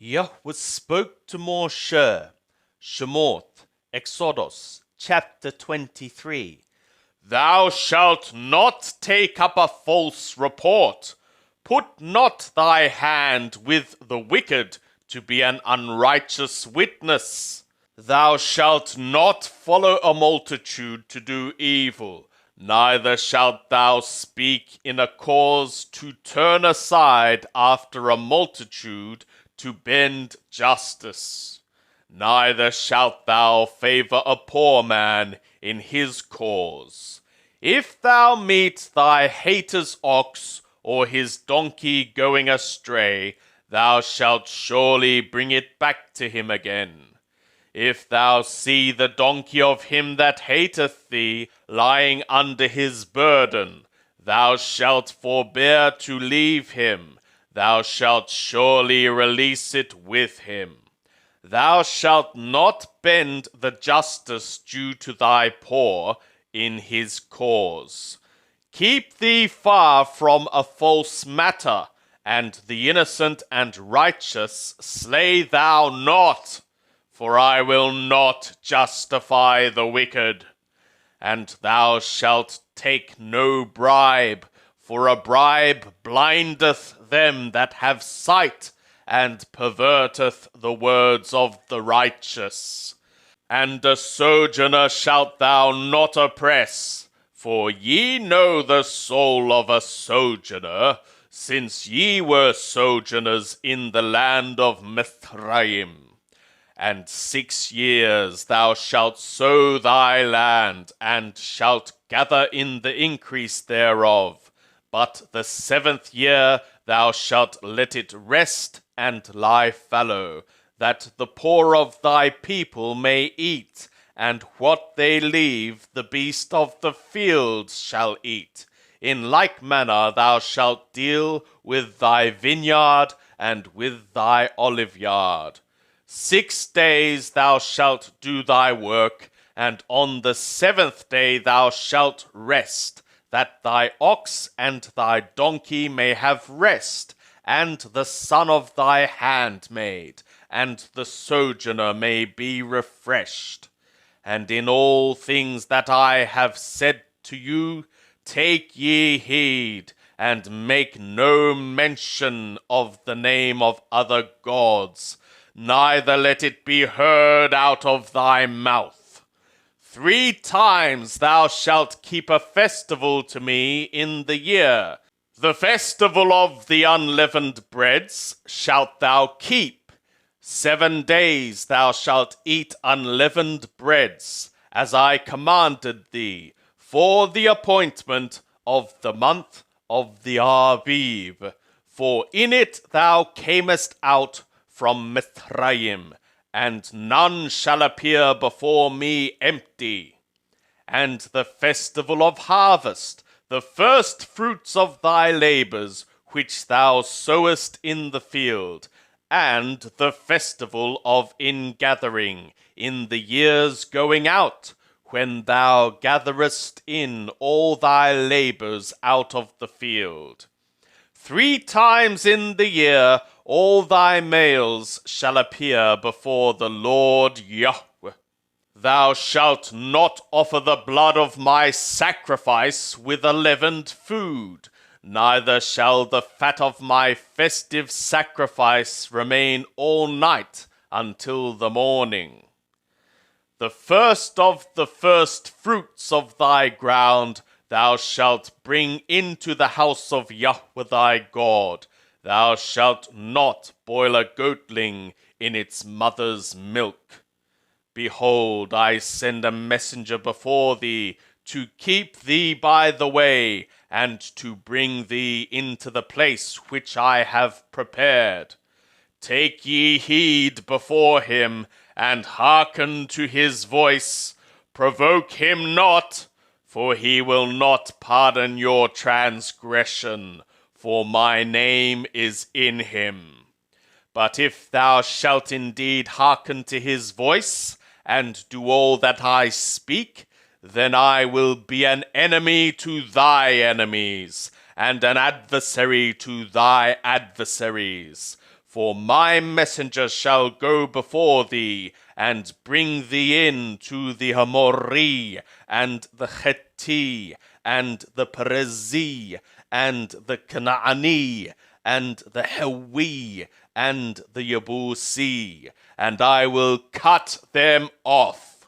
Yahweh spoke to Moshe, Shemot, Exodus, chapter 23. Thou shalt not take up a false report. Put not thy hand with the wicked to be an unrighteous witness. Thou shalt not follow a multitude to do evil, neither shalt thou speak in a cause to turn aside after a multitude to bend justice. Neither shalt thou favor a poor man in his cause. If thou meet thy hater's ox or his donkey going astray, thou shalt surely bring it back to him again. If thou see the donkey of him that hateth thee lying under his burden, thou shalt forbear to leave him. Thou shalt surely release it with him. Thou shalt not bend the justice due to thy poor in his cause. Keep thee far from a false matter, and the innocent and righteous slay thou not, for I will not justify the wicked. And thou shalt take no bribe, for a bribe blindeth them that have sight, and perverteth the words of the righteous. And a sojourner shalt thou not oppress, for ye know the soul of a sojourner, since ye were sojourners in the land of Mithraim. And 6 years thou shalt sow thy land, and shalt gather in the increase thereof. But the 7th year thou shalt let it rest and lie fallow, that the poor of thy people may eat, and what they leave the beast of the field shall eat. In like manner thou shalt deal with thy vineyard and with thy oliveyard. 6 days thou shalt do thy work, and on the 7th day thou shalt rest, that thy ox and thy donkey may have rest, and the son of thy handmaid, and the sojourner may be refreshed. And in all things that I have said to you, take ye heed, and make no mention of the name of other gods, neither let it be heard out of thy mouth. 3 times thou shalt keep a festival to me in the year. The festival of the unleavened breads shalt thou keep. 7 days thou shalt eat unleavened breads, as I commanded thee, for the appointment of the month of the Aviv. For in it thou camest out from Mithraim, and none shall appear before me empty. And the festival of harvest, the first fruits of thy labors, which thou sowest in the field, and the festival of ingathering, in the years going out, when thou gatherest in all thy labors out of the field. 3 times in the year all thy males shall appear before the Lord Yahweh. Thou shalt not offer the blood of my sacrifice with leavened food, neither shall the fat of my festive sacrifice remain all night until the morning. The first of the first fruits of thy ground thou shalt bring into the house of Yahweh thy God. Thou shalt not boil a goatling in its mother's milk. Behold, I send a messenger before thee to keep thee by the way, and to bring thee into the place which I have prepared. Take ye heed before him, and hearken to his voice. Provoke him not, for he will not pardon your transgression, for my name is in him. But if thou shalt indeed hearken to his voice, and do all that I speak, then I will be an enemy to thy enemies, and an adversary to thy adversaries. For my messenger shall go before thee, and bring thee in to the Amori, and the Chetti, and the Perizi, and the Canaani, and the Hewi, and the Yebusi, and I will cut them off.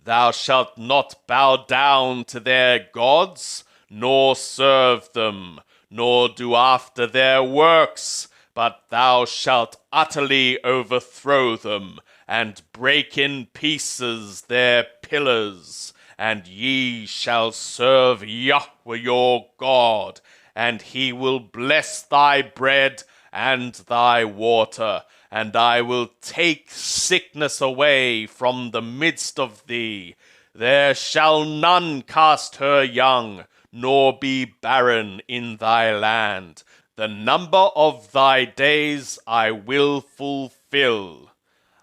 Thou shalt not bow down to their gods, nor serve them, nor do after their works, but thou shalt utterly overthrow them, and break in pieces their pillars. And ye shall serve Yahweh your God, and he will bless thy bread and thy water, and I will take sickness away from the midst of thee. There shall none cast her young, nor be barren in thy land. The number of thy days I will fulfill.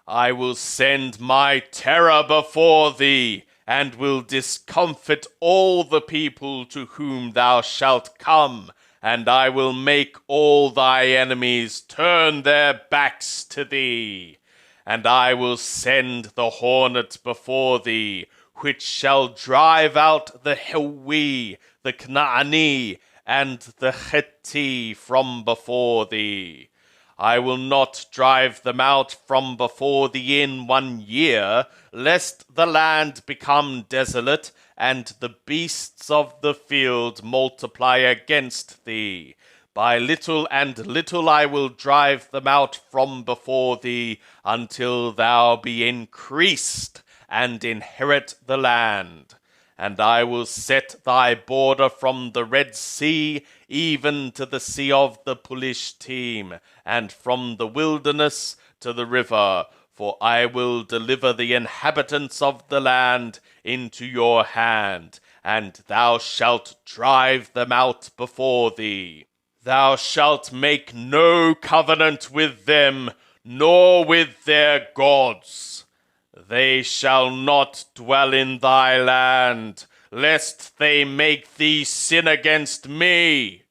I will send my terror before thee, and will discomfit all the people to whom thou shalt come, and I will make all thy enemies turn their backs to thee. And I will send the hornet before thee, which shall drive out the Hewi, the Canaani, and the Chetti from before thee. I will not drive them out from before thee in 1 year, lest the land become desolate, and the beasts of the field multiply against thee. By little and little I will drive them out from before thee, until thou be increased, and inherit the land. And I will set thy border from the Red Sea even to the sea of the Pelishtim, and from the wilderness to the river. For I will deliver the inhabitants of the land into your hand, and thou shalt drive them out before thee. Thou shalt make no covenant with them, nor with their gods. They shall not dwell in thy land, lest they make thee sin against me.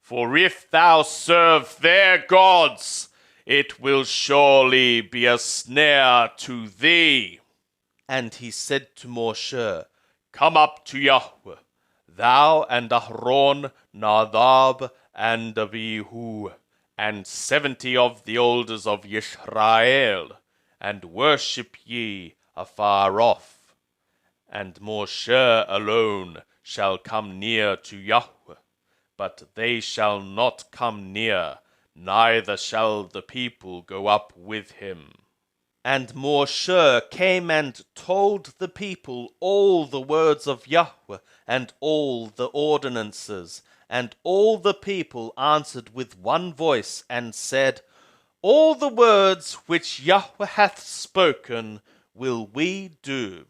For if thou serve their gods, it will surely be a snare to thee. And he said to Moshe, Come up to Yahweh, thou and Aaron, Nadab, and Abihu, and 70 of the elders of Yisrael, and worship ye afar off. And Moshe alone shall come near to Yahweh, but they shall not come near, neither shall the people go up with him. And Moshe came and told the people all the words of Yahweh, and all the ordinances. And all the people answered with one voice, and said, All the words which Yahweh hath spoken will we do.